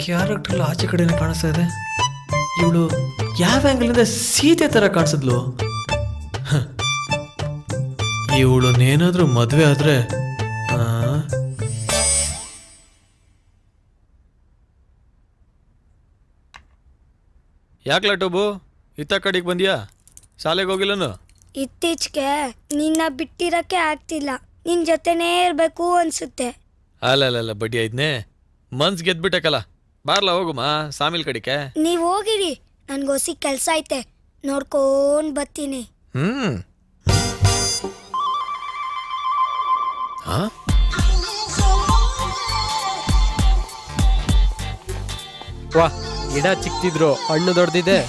Character ಆಚೆ ಕಡೆನೇ ಕಾಣಿಸ್ತಾ ಇದೆ. ಇವಳು ಯಾವ ಆಂಗಲಿಂದ ಸೀತೆ ತರ ಕಾಣಿಸಿದ್ಲು. ಇವಳನ್ನೇನಾದ್ರೂ ಮದ್ವೆ ಆದ್ರೆ ಯಾಕ್ಲ ಟೋಬು ಇತ್ತ ಕಡೆಗೆ ಬಂದ್ಯಾ? ಶಾಲೆಗೆ ಹೋಗಿಲ್ಲನು? ಇತ್ತೀಚೆಗೆ ನಿನ್ನ ಬಿಟ್ಟಿರಕ್ಕೆ ಆಗ್ತಿಲ್ಲ, ನಿನ್ ಜೊತೆನೇ ಇರ್ಬೇಕು ಅನ್ಸುತ್ತೆ. ಅಲ್ಲ ಬಡ್ಡಿ ಐದ್ನೇ ಮನ್ಸ್ ಗೆದ್ಬಿಟ್ಟಕಲ್ಲ. ಬಾರ್ಲ ಹೋಗುಮ ಸಾಮಿಲ್ ಕಡಿಕೆ. ನೀವ್ ಹೋಗಿರಿ, ನನ್ಗೋಸಿ ಕೆಲ್ಸ ಐತೆ, ನೋಡ್ಕೊಂಡ್ ಬರ್ತೀನಿ. ವಾ, ಗಿಡ ಚಿಕ್ತಿದ್ರು ಹಣ್ಣು ದೊಡ್ಡದಿದೆ.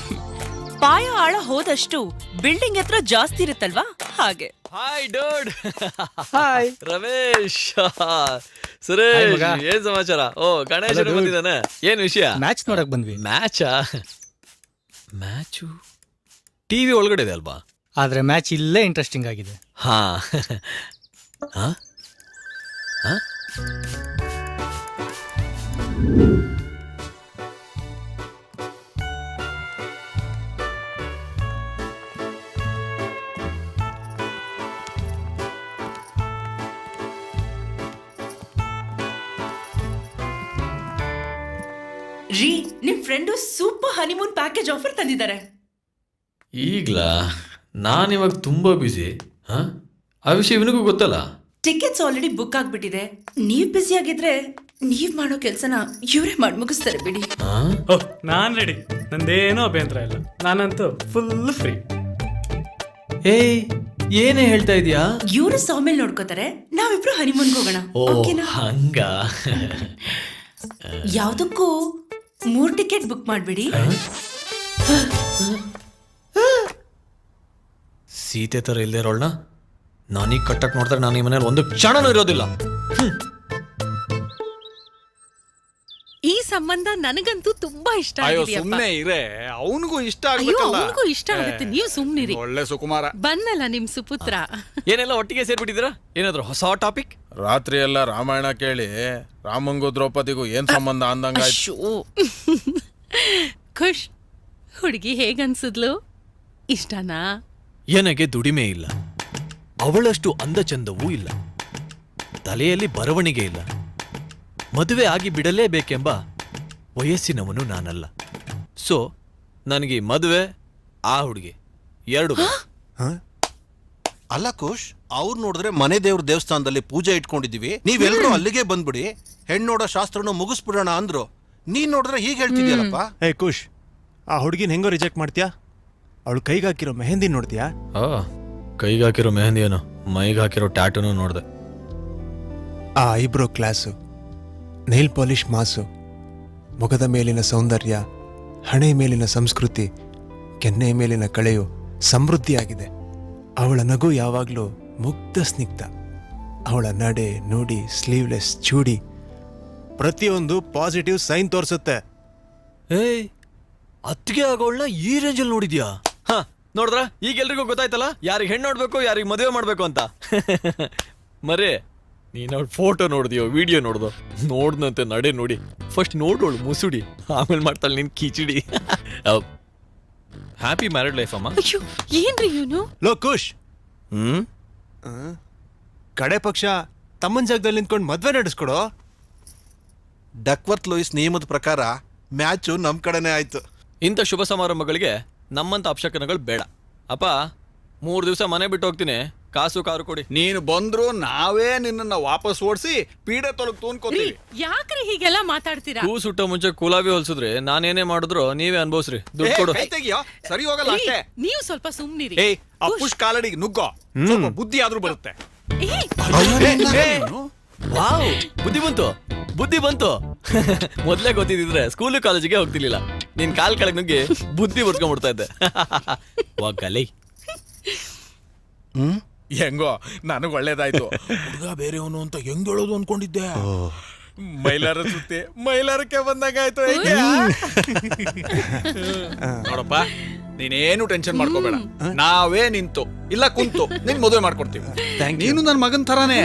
ಪಾಯ ಆಳ ಹೋದಷ್ಟು ಬಿಲ್ಡಿಂಗ್ ಹತ್ರ ಜಾಸ್ತಿ ಇರುತ್ತಲ್ವಾ, ಹಾಗೆ. ಹಾಯ್ ಡೋಡ್. ಹಾಯ್ ರಮೇಶ್. ಸುರೇಶ್, ಏನ್ ಸಮಾಚಾರ? ಓ ಗಣೇಶ ಬಂದಿದ್ದಾನೆ. ಏನ್ ವಿಷಯ? ಮ್ಯಾಚ್ ನೋಡಕ್ ಬಂದ್ವಿ. ಮ್ಯಾಚು ಟಿವಿ ಒಳಗಡೆ ಇದೆ ಅಲ್ವಾ? ಆದ್ರೆ ಮ್ಯಾಚ್ ಇಲ್ಲೇ ಇಂಟ್ರೆಸ್ಟಿಂಗ್ ಆಗಿದೆ. ಹಾ ರೀ, ನಿಮ್ friend super honeymoon package offer ತಂದಿದ್ದಾರೆ. ಈಗ್ಲಾ? ನಾನಿವಾಗ ತುಂಬಾ ಬ್ಯುಸಿ. ಆ ವಿಷಯ ಇವನಿಗೂ ಗೊತ್ತಲ್ಲ. ಟಿಕೆಟ್ಸ್ ಆಲ್ರೆಡಿ ಬುಕ್ ಆಗ್ಬಿಟ್ಟಿದೆ. ನೀವ್ ಬ್ಯುಸಿ ಆಗಿದ್ರೆ ನೀವ್ ಮಾಡೋ ಕೆಲ್ಸನ ಇವರೇ ಮಾಡಿ ಮುಗಿಸ್ತಾರೆ ಬಿಡಿ. ನಾನ್ ರೆಡಿ, ನಂದೇನೋ ಅಭ್ಯಂತರ ಇಲ್ಲ, ನಾನಂತೂ ಫುಲ್ ಫ್ರೀ. ಏಯ್, ಏನೇ ಹೇಳ್ತಾ ಇದೀಯಾ? ಇವ್ರು ಸಾಮೇಲ್ ನೋಡ್ಕೋತಾರೆ, ನಾವಿಬ್ರು ಹನಿಮೂನ್ಗೆ ಹೋಗೋಣ. ಓಕೆನಾ? ಹಂಗ ಯಾವ್ದಕ್ಕೂ 3 ಟಿಕೆಟ್ ಬುಕ್ ಮಾಡ್ಬಿಡಿ. ಸೀತೆ ತರ ಇಲ್ದೇ ಇರೋಳ್ನ ನಾನೀಗ ಕಟ್ಟಕ್ ನೋಡ್ತಾರೆ. ನಾನು ಈ ಮನೇಲಿ ಒಂದು ಕ್ಷಣನೂ ಇರೋದಿಲ್ಲ. ಈ ಸಂಬಂಧ ನನಗಂತೂ ತುಂಬಾ ಇಷ್ಟ ಅಯ್ಯೋ ಆಗಿದೆಯಪ್ಪ. ಸುಮ್ನೆ ಇರೇ, ಅವನಿಗೂ ಇಷ್ಟ ಅಯ್ಯೋ, ಆಗ್ಬೇಕಲ್ಲ. ಅವನಿಗೂ ಇಷ್ಟ ಆಗುತ್ತೆ, ನೀವು ಸುಮ್ನಿರಿ. ಒಳ್ಳೆ ಸುಕುಮಾರ ಬಂದಲ್ಲ ನಿಮ್ ಸುಪುತ್ರ. ಏನೆಲ್ಲ ಒಟ್ಟಿಗೆ ಸೇರ್ಬಿಟ್ಟಿದ್ದೀರಾ? ಏನಾದ್ರು ಹೊಸ ಟಾಪಿಕ್? ರಾತ್ರಿ ಎಲ್ಲ ರಾಮಾಯಣ ಕೇಳಿ ರಾಮಂಗೂ ದ್ರೌಪದಿಗೂ ಏನ್ ಸಂಬಂಧ ಅಂದಂಗಾಯ್ತು. ಖುಷ್, ಹುಡುಗಿ ಹೇಗನ್ಸಿದ್ಲು? ಇಷ್ಟನಾ? ನನಗೆ ದುಡಿಮೆ ಇಲ್ಲ, ಅವಳಷ್ಟು ಅಂದಚಂದವೂ ಇಲ್ಲ, ತಲೆಯಲ್ಲಿ ಬರವಣಿಗೆ ಇಲ್ಲ, ಮದುವೆ ಆಗಿ ಬಿಡಲೇಬೇಕೆಂಬ ವಯಸ್ಸಿನವನು ನಾನಲ್ಲ. ಸೊ ನನಗೆ ಮದುವೆ, ಆ ಹುಡುಗಿ ಎರಡು. ಅಲ್ಲ ಕುಶ್, ಅವ್ರು ನೋಡಿದ್ರೆ ಮನೆ ದೇವ್ರ ದೇವಸ್ಥಾನದಲ್ಲಿ ಪೂಜೆ ಇಟ್ಕೊಂಡಿದೀವಿ, ನೀವೆಲ್ಲರೂ ಅಲ್ಲಿಗೆ ಬಂದ್ಬಿಡಿ, ಹೆಣ್ಣೋಡ ಶಾಸ್ತ್ರನು ಮುಗಿಸ್ಬಿಡೋಣ ಅಂದ್ರು. ನೀನ್ ನೋಡಿದ್ರೆ ಹೀಗೆ ಹೇಳ್ತಿದ್ಯಲ್ಲಪ್ಪ. ಏ ಕುಶ್, ಆ ಹುಡುಗಿನ ಹೆಂಗೋ ರಿಜೆಕ್ಟ್ ಮಾಡ್ತೀಯಾ? ಅವಳು ಕೈಗೆ ಹಾಕಿರೋ ಮೆಹಂದಿ ನೋಡ್ತೀಯಾ? ಕೈಗೆ ಹಾಕಿರೋ ಮೆಹಂದಿ ಏನು, ಮೈಗೆ ಹಾಕಿರೋ ಟ್ಯಾಟೂನು ನೋಡ್ದೆ. ಆ ಐಬ್ರೋ ಕ್ಲಾಸು, ನೈಲ್ ಪಾಲಿಶ್ ಮಾಸು, ಮುಖದ ಮೇಲಿನ ಸೌಂದರ್ಯ, ಹಣೆ ಮೇಲಿನ ಸಂಸ್ಕೃತಿ, ಕೆನ್ನೆ ಮೇಲಿನ ಕಳೆಯು ಸಮೃದ್ಧಿಯಾಗಿದೆ. ಅವಳ ನಗು ಯಾವಾಗಲೂ ಮುಗ್ಧ ಸ್ನಿಗ್ಧ. ಅವಳ ನಡೆ ನುಡಿ, ಸ್ಲೀವ್ಲೆಸ್ ಚೂಡಿ, ಪ್ರತಿಯೊಂದು ಪಾಸಿಟಿವ್ ಸೈನ್ ತೋರಿಸುತ್ತೆ. ಏಯ್, ಅತ್ತಿಗೆ ಆಗೋಳ್ನ ಈ ರೇಂಜಲ್ಲಿ ನೋಡಿದ್ಯಾ? ನೋಡಿದ್ರ, ಈಗ ಎಲ್ರಿಗೂ ಗೊತ್ತಾಯ್ತಲ್ಲ ಯಾರಿಗೆ ಹೆಣ್ಣು ನೋಡ್ಬೇಕು, ಯಾರಿಗೆ ಮದುವೆ ಮಾಡ್ಬೇಕು ಅಂತ. ಮರೇ, ನೀನ್ ಅವಳ ಫೋಟೋ ನೋಡಿದ್ಯೋ, ವಿಡಿಯೋ ನೋಡ್ದೋ? ನೋಡ್ದಂತೆ ನಡೆ ನೋಡಿ. ಫಸ್ಟ್ ನೋಡೋಳು ಮುಸುಡಿ, ಆಮೇಲೆ ಮಾಡ್ತಾಳೆ ನಿನ್ ಕಿಚಿಡಿ. ಹ್ಯಾಪಿ ಮ್ಯಾರಿಡ್ ಲೈಫ್ ಅಮ್ಮ. ಅಯ್ಯೋ, ಏನ್ರಿ ಇವನು? ಲೋ ಕುಶ್, ಕಡೆ ಪಕ್ಷ ತಮ್ಮನ ಜಾಗದಲ್ಲಿ ನಿಂತ್ಕೊಂಡು ಮದ್ವೆ ನಡೆಸ್ಕೊಡೋ. ಡಕ್ವರ್ತ್ ಲೂಯಿಸ್ ನಿಯಮದ ಪ್ರಕಾರ ಮ್ಯಾಚು ನಮ್ ಕಡೆನೇ ಆಯ್ತು. ಇಂಥ ಶುಭ ಸಮಾರಂಭಗಳಿಗೆ ನಮ್ಮಂತ ಅಪಶಕನಗಳು ಬೇಡ. ಅಪ್ಪ, 3 ದಿವಸ ಮನೆ ಬಿಟ್ಟು ಹೋಗ್ತೀನಿ, ಕಾಸು ಕಾರು ಕೊಡಿ. ನೀನು ಬಂದ್ರು ನಾವೇ ನಿನ್ನ ವಾಪಸ್ ಓಡಿಸಿ ಪೀಡೆ ತೊಳಗ್ ತೂನ್ಕೋತೀವಿ. ಯಾಕ್ರಿ ಹೀಗೆಲ್ಲ ಮಾತಾಡ್ತೀರಾ? ಹೂ ಸುಟ್ಟ ಮುಂಚೆ ಕುಲಾವಿ ಹೊಲ್ಸಿದ್ರೆ ನಾನೇನೇ ಮಾಡಿದ್ರು ನೀವೇ ಅನ್ಭವಿಸ್ರಿ. ದುಡ್ಡು ಕೊಡು. ಸರಿ ಹೋಗಲ್ಲ ಅಷ್ಟೇ. ನೀವು ಸ್ವಲ್ಪ ಸುಮ್ನಿರಿ. ಏಯ್, ಆ ಪುಷ್ ಕಾಲಡಿಗೆ ನುಗ್ಗೋ, ಸ್ವಲ್ಪ ಬುದ್ಧಿ ಆದ್ರೂ ಬರುತ್ತೆ. ವಾವ್, ಬುದ್ಧಿ ಬಂತು. ಮೊದ್ಲೇ ಗೊತ್ತಿದ್ರೆ ಸ್ಕೂಲು ಕಾಲೇಜಿಗೆ ಹೋಗ್ತಿರ್ಲಿಲ್ಲ. ನಿನ್ ಕಾಲ್ ಕೆಳಗ್ ನುಗ್ಗಿ ಬುದ್ಧಿ ಬರ್ಸ್ಕೊಂಡ್ಬಿಡ್ತಾ ಇದ್ದೆ. ವಾಗಲೈ. ಹೆಂಗೋ ನನಗ್ ಒಳ್ಳೇದಾಯ್ತು. ಹುಡುಗ ಬೇರೆಯವನು ಅಂತ ಹೆಂಗ್ ಹೇಳೋದು ಅನ್ಕೊಂಡಿದ್ದೆ. ಮೈಲಾರ ಸುತ್ತಿ ಮೈಲಾರಕ್ಕೆ ಬಂದಾಗಾಯ್ತು. ನೋಡಪ್ಪ, ನೀನೇನು ಟೆನ್ಷನ್ ಮಾಡ್ಕೋಬೇಡ, ನಾವೇ ನಿಂತು ಇಲ್ಲ ಕುಂತು ನಿನ್ ಮದುವೆ ಮಾಡ್ಕೊಡ್ತೀವಿ. ನೀನು ನನ್ ಮಗನ್ ತರಾನೇ.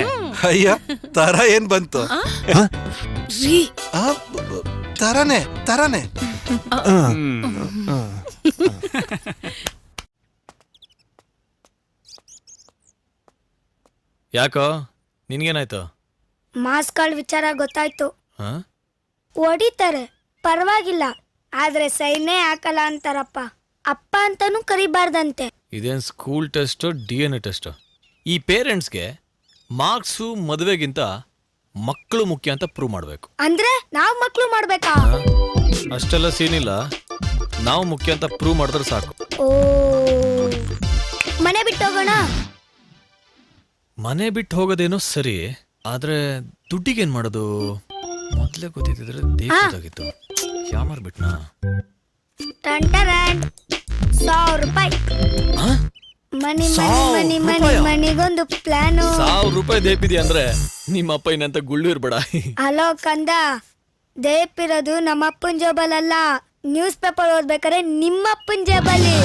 ಅಯ್ಯ, ತರ ಏನ್ ಬಂತು? ತರನೆ ತರನೆ. ಯಾಕೋ ನಿನ್ಗೇನಾಯ್ತು? ಮಾಸ್ಗಳ ವಿಚಾರ ಗೊತ್ತಾಯ್ತು. ಹಾ? ಹೊಡಿತಾರೆ ಪರವಾಗಿಲ್ಲ, ಆದ್ರೆ ಸೈನೇ ಹಾಕಲ್ಲ ಅಂತಾರಪ್ಪ. ಅಪ್ಪ ಅಂತಾನೂ ಕರಿಬಾರ್ದಂತೆ. ಇದೇನ್ ಸ್ಕೂಲ್ ಟೆಸ್ಟೋ DNA ಟೆಸ್ಟೋ? ಈ ಪೇರೆಂಟ್ಸ್ಗೆ ಮಾರ್ಕ್ಸು ಮದುವೆಗಿಂತ ಮಕ್ಕಳು ಮುಖ್ಯ ಅಂತ ಪ್ರೂವ್ ಮಾಡಬೇಕು. ಅಂದ್ರೆ ನಾವ್ ಮಕ್ಳು ಮಾಡ್ಬೇಕಾ? ಅಷ್ಟೆಲ್ಲ ಸೀನ್ ಇಲ್ಲ, ನಾವು ಮುಖ್ಯ ಅಂತ ಪ್ರೂವ್ ಮಾಡಿದ್ರೆ ಸಾಕು. ಓ, ಮನೆ ಬಿಟ್ಟೋಗೋಣ. ಮನೆ ಬಿಟ್ಟು ಹೋಗೋದೇನೋ ಸರಿ, ಆದ್ರೆ ದುಡ್ಡಿಗೇನ್ ಮಾಡೋದು? ಮೊದ್ಲೇ ಗೊತ್ತಿದ್ರೆ ದೇವದಾಗಿತ್ತು. ಯಾಮಾರ್ ಬಿಟ್ನಾ? ಟಂಟರನ್ 100 ರೂಪಾಯಿ. ಮನಿ ಮನಿ ಮನಿ ಮನಿ ಮನಿಗೊಂದು ಪ್ಲಾನು. 1000 ರೂಪಾಯಿ ದೇಪಿದೆ ಅಂದ್ರೆ ನಿಮ್ಮಪ್ಪ ಇನ್ನಂತ ಗುಳ್ಳು ಇರ್ಬೇಡ. ಹಲೋ ಕಂದ, ದೇಪಿರೋದು ನಮ್ಮಪ್ಪನ ಜೋಬಲಲ್ಲ, ನ್ಯೂಸ್ ಪೇಪರ್ ಓದ್ಬೇಕಾರೆ ನಿಮ್ಮಪ್ಪನ ಜೇಬಲ್ಲಿ.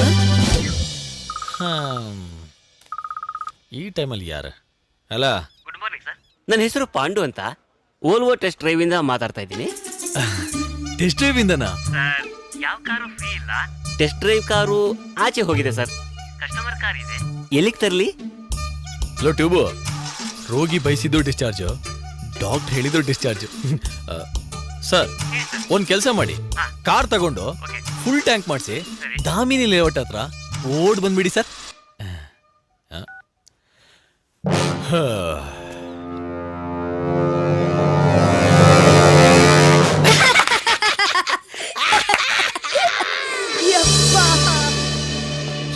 ಈ ಟೈಮಲ್ಲಿ ಯಾರ? ಅಲ್ಲ, ಗುಡ್ ಮಾರ್ನಿಂಗ್ ಸರ್. ನನ್ನ ಹೆಸರು ಪಾಂಡು ಅಂತ, ಓಲ್ವೋ ಟೆಸ್ಟ್ ಡ್ರೈವ್ ಇಂದ ಮಾತಾಡ್ತಾ ಇದ್ದೀನಿ. ಟೆಸ್ಟ್ ಡ್ರೈವ್ ಇಂದನಾ? ಯಾವ ಕಾರು ಫ್ರೀ ಇಲ್ಲ. ಟೆಸ್ಟ್ ಡ್ರೈವ್ ಕಾರು ಆಚೆ ಹೋಗಿದೆ ಸರ್. ಕಸ್ಟಮರ್ ಕಾರ್ ಇದೆ. ಎಲ್ಲಿಗೆ ತರಲಿ? ಹಲೋ ಟ್ಯೂಬು, ರೋಗಿ ಬಯಸಿದ್ದು ಡಿಸ್ಚಾರ್ಜ್, ಡಾಕ್ಟರ್ ಹೇಳಿದ್ರು ಡಿಸ್ಚಾರ್ಜ್. ಸರ್, ಒಂದ್ ಕೆಲಸ ಮಾಡಿ, ಕಾರ್ ತಗೊಂಡು ಫುಲ್ ಟ್ಯಾಂಕ್ ಮಾಡಿಸಿ ದಾಮಿನಿ ಲೇಔಟ್ ಹತ್ರ ಓಡ್ ಬಂದ್ಬಿಡಿ sir.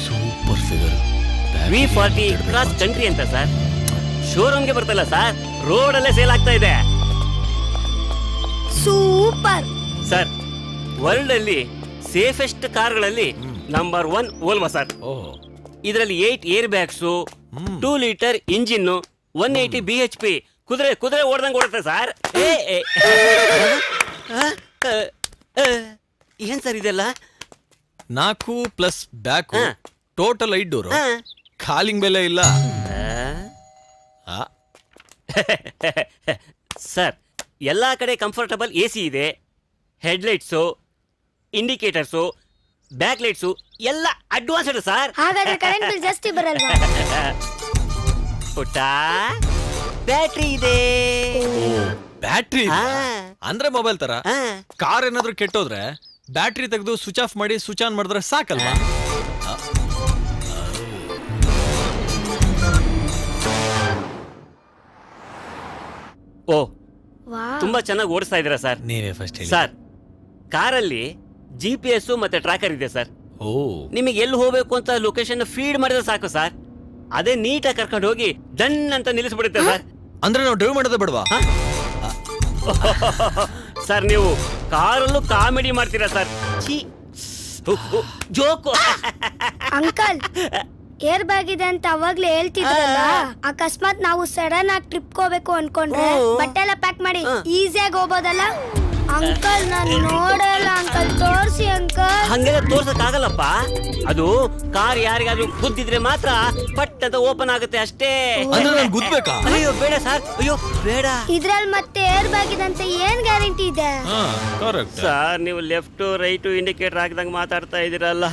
Super figure. V40 cross country ಅಂತ ಸರ್. ಶೋರೂಮ್ಗೆ ಬರ್ತಲ್ಲ ಸರ್, ರೋಡ್ ಅಲ್ಲೇ ಸೇಲ್ ಆಗ್ತಾ ಇದೆ ಸೂಪರ್ ಸರ್. ವರ್ಲ್ಡ್ ಅಲ್ಲಿ ಸೇಫೆಸ್ಟ್ ಕಾರ್ಗಳಲ್ಲಿ ನಂಬರ್ 1 ಓಲ್ವಾ ಸರ್. ಇದರಲ್ಲಿ 8 air bags, 2 litre engine, 180 BHP, ಕುದುರೆ ಕುದುರೆ ಓಡ್ದಂಗೆ ಓಡುತ್ತೆ ಸರ್. ಏನ್ ಸರ್ ಇದೆಲ್ಲ? 4 plus back, total 5 door. Calling ಬೆಲೆ ಇಲ್ಲ ಸರ್. ಎಲ್ಲಾ ಕಡೆ ಕಂಫರ್ಟಬಲ್ AC ಇದೆ. ಹೆಡ್ಲೈಟ್ಸು, ಇಂಡಿಕೇಟರ್ಸು, ಬ್ಯಾಕ್ ಲೈಟ್ಸು ಎಲ್ಲ ಅಡ್ವಾನ್ಸ್ಡ್ ಸರ್. ಹಾಗಾದ್ರೆ ಕರೆಂಟ್ ಬಿಲ್ ಜಾಸ್ತಿ ಬರಲ್ವಾ? ಪುಟ್ಟ, ಬ್ಯಾಟ್ರಿ ಇದೆ. ಬ್ಯಾಟ್ರಿ ಅಂದ್ರೆ ಮೊಬೈಲ್ ತರ. ಕಾರ್ ಏನಾದ್ರೂ ಕೆಟ್ಟೋದ್ರೆ ಬ್ಯಾಟ್ರಿ ತೆಗೆದು ಸ್ವಿಚ್ ಆಫ್ ಮಾಡಿ ಸ್ವಿಚ್ ಆನ್ ಮಾಡಿದ್ರೆ ಸಾಕಲ್ವಾ? ಓ, ವಾವ್. ತುಂಬಾ ಚೆನ್ನಾಗಿ ಓಡಿಸ್ತಾ ಇದ್ದೀರಾ ಸರ್. ನೀವೇ ಫಸ್ಟ್ ಹೇಳಿ ಸರ್, ಕಾರಲ್ಲಿ GPS ಮತ್ತೆ ಟ್ರ್ಯಾಕರ್ ಇದೆ ಸರ್. ಓ, ನಿಮಗೆ ಎಲ್ಲಿ ಹೋಗ್ಬೇಕು ಅಂತ ಲೊಕೇಶನ್ ಫೀಡ್ ಮಾಡಿದ್ರೆ ಸಾಕು ಸರ್. ಅದೇ ನೀಟಾಗಿ ಕರ್ಕೊಂಡು ಹೋಗಿ ಡನ್ ಅಂತ ನಿಲ್ಲಿಸ್ಬಿಡುತ್ತೆ ಸರ್. ಅಂದ್ರೆ ನಾವು ಡ್ರೈವ್ ಮಾಡೋದೇ ಬೇಡವಾ? ಸರ್, ನೀವು ಕಾರಲ್ಲೂ ಕಾಮಿಡಿ ಮಾಡ್ತೀರಾ sir. Joke. Uncle, air bag ಇದೆ ಅಂತ ಅವಾಗ್ಲೇ ಹೇಳ್ತಿದ್ರಲ್ಲ, ಅಕಸ್ಮಾತ್ ನಾವು ಸಡನ್ ಆಗಿ ಟ್ರಿಪ್ ಹೋಗ್ಬೇಕು ಅನ್ಕೊಂಡ್ರೆ ಬಟ್ಟೆ ಎಲ್ಲ ಪ್ಯಾಕ್ ಮಾಡಿ ಈಸಿಯಾಗಿ ಹೋಗ್ಬೋದಲ್ಲ? ಅಂಕಲ್, ನಾನು ನೋಡಲ್ಲ ಅಂಕಲ್, ತೋರ್ಸಿ ಅಂಕಲ್. ಹಂಗೆಲ್ಲ ತೋರ್ಸಕ್ ಆಗಲ್ಲಪ್ಪ. ಅದು ಕಾರ್ ಯಾರಿಗಾದ್ರೂ ಗುದ್ದಿದ್ರೆ ಮಾತ್ರ ಪಟ್ ಅಂತ ಓಪನ್ ಆಗುತ್ತೆ ಅಷ್ಟೇ. ಅಂದ್ರೆ ನಾನು ಗುದ್ಬೇಕಾ? ಅಯ್ಯೋ ಬೇಡ ಸರ್, ಅಯ್ಯೋ ಬೇಡ. ಇದ್ರಲ್ಲಿ ಮತ್ತೆ ಏರ್ ಬ್ಯಾಗ್ ಇದೆ ಅಂತ ಏನ್ ಗ್ಯಾರಂಟಿ ಇದೆ? ಸರ್, ನೀವು ಲೆಫ್ಟ್ ರೈಟ್ ಇಂಡಿಕೇಟರ್ ಹಾಕಿದಂಗೆ ಮಾತಾಡ್ತಾ ಇದೀರಲ್ಲ,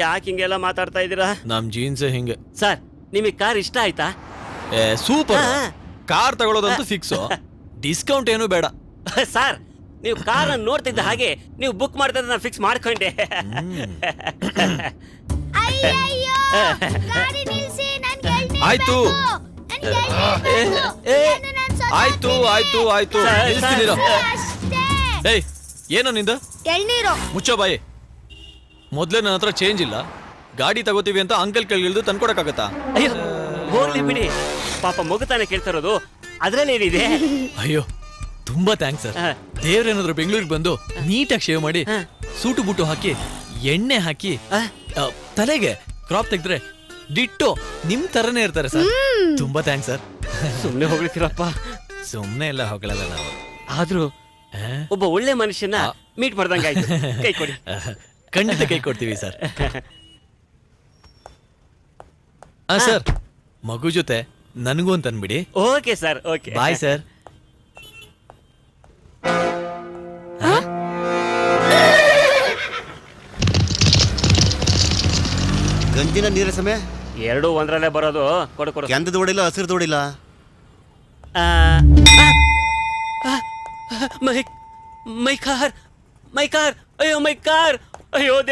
ಯಾಕೆ ಹಿಂಗೆಲ್ಲ ಮಾತಾಡ್ತಾ ಇದೀರಾ? ನಮ್ ಜೀನ್ಸ್ ಹಿಂಗೆ. ಸರ್, ನಿಮಗೆ ಕಾರ್ ಇಷ್ಟ ಆಯ್ತಾ? ಸೂಪರ್. ಕಾರ್ ತಗೊಳ್ಳೋದಂತೂ ಫಿಕ್ಸ್, ಡಿಸ್ಕೌಂಟ್ ಏನು ಬೇಡ. ಸರ್, ನೀವು ಕಾರ್ ನೋಡ್ತಿದ್ದ ಹಾಗೆ ನೀವು ಬುಕ್ ಮಾಡ್ತಾ ನಾನು ಫಿಕ್ಸ್ ಮಾಡ್ಕೊಂಡೆ. ಅಯ್ಯಯ್ಯೋ, ಗಾಡಿ ನಿಲ್ಸಿ, ನನ್ಗೆ ಎಳ್ನೀರ್ ಆಯ್ತು. ಬೇಕು. ನನ್ಗೆ ಎಳ್ನೀರ್ ಬೇಕು. ನಾನು ನನ್ ಸ್ವಂತ ಆಯ್ತು ಆಯ್ತು ಆಯ್ತು, ನಿಲ್ಲಿಸ್ತೀನಿರೋ. ಅಷ್ಟೇ. ಏಯ್, ಏನೋ ನಿಂದ? ಎಳ್ನೀರು. ಮುಚ್ಚೋ ಬಾಯಿ. ಮೊದ್ಲೇ ನನ್ನ ಹತ್ರ ಚೇಂಜ್ ಇಲ್ಲ, ಗಾಡಿ ತಗೋತೀವಿ ಅಂತ ಅಂಕಲ್ ಕೆಳಗಿಳಿದು ತಂದ್ಕೊಡಕ್ಕಾಗತ್ತಾ? ಅಯ್ಯೋ ಹೋಗ್ಲಿ ಬಿಡಿ, ಪಾಪ ಮಗುತಾನೆ ಕೇಳ್ತಾ ಇರೋದು, ಅದ್ರಲ್ಲಿ ಏನಿದೆ? ಅಯ್ಯೋ, ತುಂಬಾ ಥ್ಯಾಂಕ್ಸ್ ಸರ್. ದೇವ್ರೇನಾದ್ರು ಬೆಂಗಳೂರಿಗೆ ಬಂದು ನೀಟಾಗಿ ಶೇವ್ ಮಾಡಿ ಸೂಟು ಬುಟ್ಟು ಹಾಕಿ ಎಣ್ಣೆ ಹಾಕಿ ತಲೆಗೆ ಕ್ರಾಪ್ ತೆಗೆದ್ರೆ ಡಿಟ್ಟೋ ನಿಮ್ ತರನೇ ಇರ್ತಾರೆ ಸರ್. ತುಂಬಾ ಥ್ಯಾಂಕ್ಸ್ ಸರ್. ಸುಮ್ನೆ ಹೋಗ್ಲಿಕ್ಕಿರಪ್ಪ. ಸುಮ್ನೆ ಎಲ್ಲ ಹೋಗಲ್ಲ ನಾವು. ಆದ್ರೂ ಒಬ್ಬ ಒಳ್ಳೆ ಮನುಷ್ಯನ ಮೀಟ್ ಮಾಡ್ದಂಗಾಯ್ತು. ಕೈ ಕೊಡಿ. ಖಂಡಿತ ಕೈ ಕೊಡ್ತೀವಿ ಸರ್. ಸರ್, ಮಗು ಜೊತೆ ನನಗೂ ಅಂತ ಅನ್ಬಿಡಿ. Okay sir, okay. Bye sir. ಗಂಜಿನ ನೀರ ಸಮಯ ಎರಡೂ ಒಂದರಲ್ಲೇ ಬರೋದು. ಕೊಡು ಕೊಡು. ಕೆಂದದ ಹೊಡಿಲ್ಲ ಹಸಿರು ಹೊಡಿಲ್ಲ. ಮೈ ಕಾರ್, ಅಯ್ಯೋ ಮೈ ಕಾರ್, ಅಯ್ಯೋ